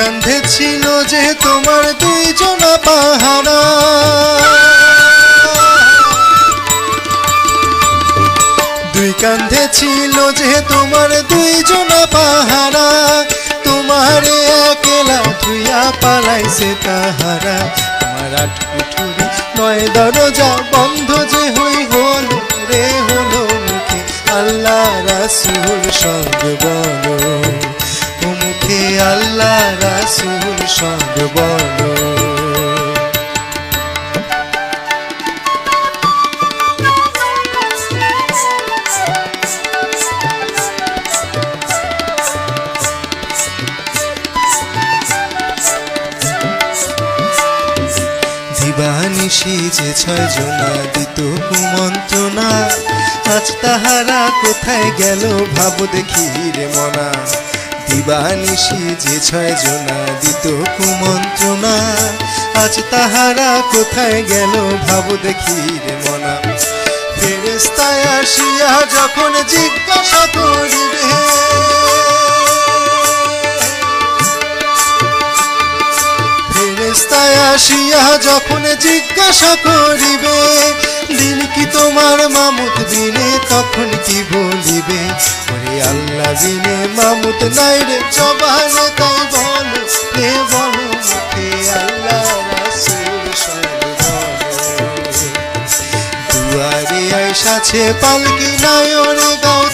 কাঁধে ছিল যে তোমার দুইজনা পাহারা, দুই কাঁধে ছিল যে তোমার দুইজনা পাহারা, তোমারে একলা ধুইয়া পালাইছে তাহারা। আমার আট কুঠুরি নয় দরজা বন্ধ যে হই হলো রে হলো মুখে আল্লাহ রাসূল সঙ্গ বলো, মুখে আল্লাহ রাসূল সঙ্গ বলো। দিবানিশি যে 6 জনা দিত কুমন্ত্রণা, আজ তাহারা কোথায় গেল ভাব দেখি রে মনা। দিবানিশি যে 6 জনা দিত কুমন্ত্রণা, আজ তাহারা কোথায় গেল ভাব দেখি রে মনা। ফেরেশতায় আসিয়া যখন জিজ্ঞাসা করিবে, ফেরেশতায় আসিয়া যখন জিজ্ঞাসা করিবে, দিন কি তোমার মামুত বিনে তখন কি বলিবে। ওরে আল্লাহ বিনে মামুত নাই রে জবানে, তাই বলো রে বলো মুখে আল্লাহ রাসূল সঙ্গ বলো। দুয়ারে আইসাছে পালকি নয়নে গাও